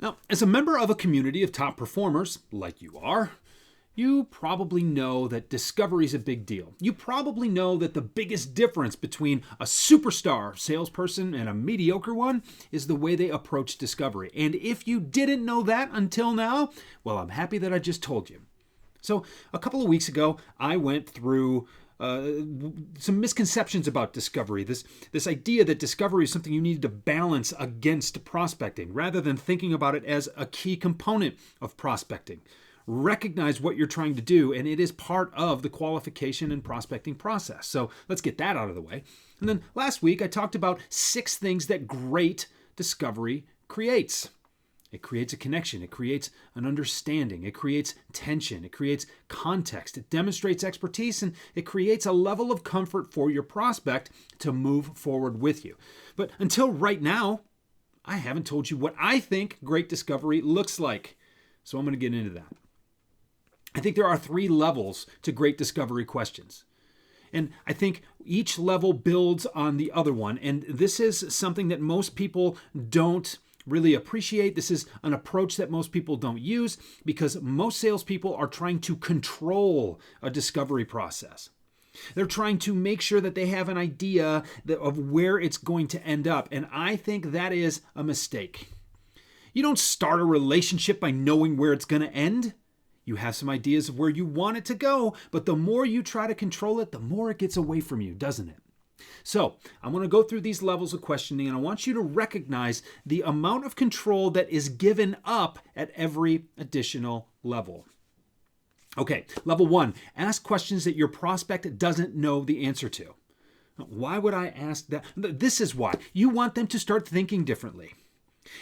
Now, as a member of a community of top performers, like you are, you probably know that discovery is a big deal. You probably know that the biggest difference between a superstar salesperson and a mediocre one is the way they approach discovery. And if you didn't know that until now, well, I'm happy that I just told you. So, a couple of weeks ago, I went through some misconceptions about discovery. This idea that discovery is something you need to balance against prospecting rather than thinking about it as a key component of prospecting. Recognize what you're trying to do, and it is part of the qualification and prospecting process. So let's get that out of the way. And then last week, I talked about 6 things that great discovery creates. It creates a connection. It creates an understanding. It creates tension. It creates context. It demonstrates expertise, and it creates a level of comfort for your prospect to move forward with you. But until right now, I haven't told you what I think great discovery looks like. So I'm going to get into that. I think there are 3 levels to great discovery questions. And I think each level builds on the other one. And this is something that most people don't really appreciate. This is an approach that most people don't use because most salespeople are trying to control a discovery process. They're trying to make sure that they have an idea of where it's going to end up. And I think that is a mistake. You don't start a relationship by knowing where it's going to end. You have some ideas of where you want it to go, but the more you try to control it, the more it gets away from you, doesn't it? So I'm going to go through these levels of questioning, and I want you to recognize the amount of control that is given up at every additional level. Okay, level 1, ask questions that your prospect doesn't know the answer to. Why would I ask that? This is why. You want them to start thinking differently.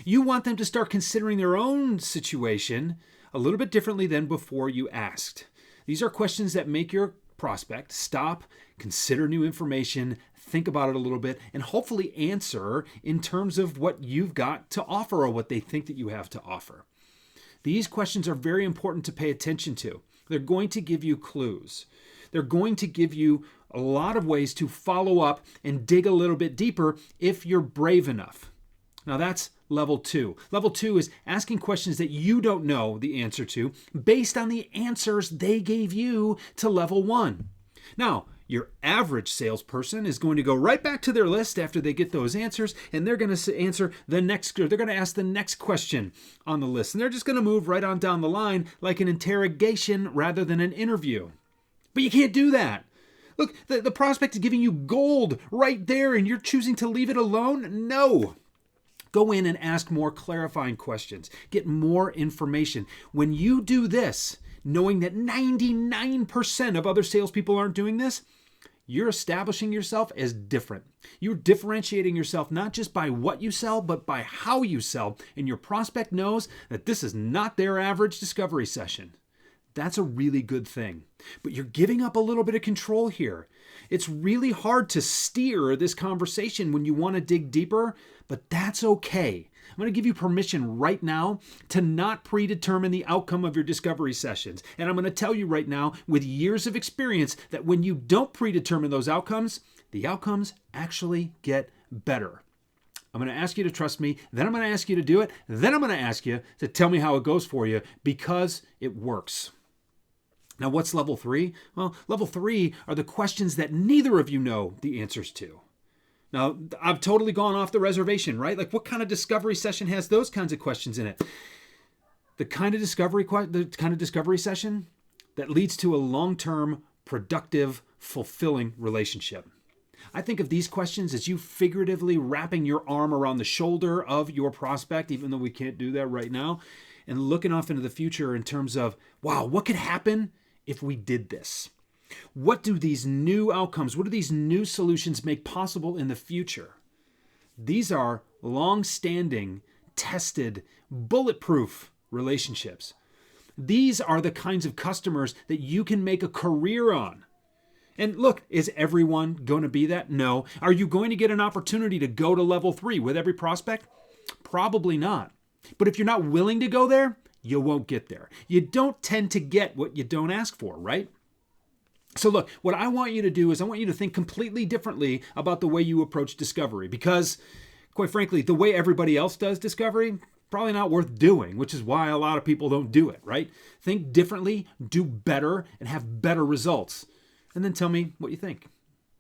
You want them to start considering their own situation a little bit differently than before you asked. These are questions that make your prospect stop, consider new information, think about it a little bit, and hopefully answer in terms of what you've got to offer or what they think that you have to offer. These questions are very important to pay attention to. They're going to give you clues. They're going to give you a lot of ways to follow up and dig a little bit deeper if you're brave enough. Now that's level 2. Level 2 is asking questions that you don't know the answer to based on the answers they gave you to level 1. Now, your average salesperson is going to go right back to their list after they get those answers, and they're going to answer the next, or they're going to ask the next question on the list, and they're just going to move right on down the line like an interrogation rather than an interview. But you can't do that. Look, the prospect is giving you gold right there, and you're choosing to leave it alone? No. Go in and ask more clarifying questions. Get more information. When you do this, knowing that 99% of other salespeople aren't doing this, you're establishing yourself as different. You're differentiating yourself not just by what you sell, but by how you sell. And your prospect knows that this is not their average discovery session. That's a really good thing. But you're giving up a little bit of control here. It's really hard to steer this conversation when you want to dig deeper, but that's okay. I'm going to give you permission right now to not predetermine the outcome of your discovery sessions. And I'm going to tell you right now, with years of experience, that when you don't predetermine those outcomes, the outcomes actually get better. I'm going to ask you to trust me, then I'm going to ask you to do it, then I'm going to ask you to tell me how it goes for you because it works. Now, what's level 3? Well, level 3 are the questions that neither of you know the answers to. Now, I've totally gone off the reservation, right? Like, what kind of discovery session has those kinds of questions in it? The kind of discovery session that leads to a long-term, productive, fulfilling relationship. I think of these questions as you figuratively wrapping your arm around the shoulder of your prospect, even though we can't do that right now, and looking off into the future in terms of, wow, what could happen if we did this? What do these new outcomes, what do these new solutions make possible in the future? These are long-standing, tested, bulletproof relationships. These are the kinds of customers that you can make a career on. And look, is everyone going to be that? No. Are you going to get an opportunity to go to level 3 with every prospect? Probably not. But if you're not willing to go there, you won't get there. You don't tend to get what you don't ask for, right? So look, what I want you to do is I want you to think completely differently about the way you approach discovery because, quite frankly, the way everybody else does discovery, probably not worth doing, which is why a lot of people don't do it, right? Think differently, do better, and have better results. And then tell me what you think.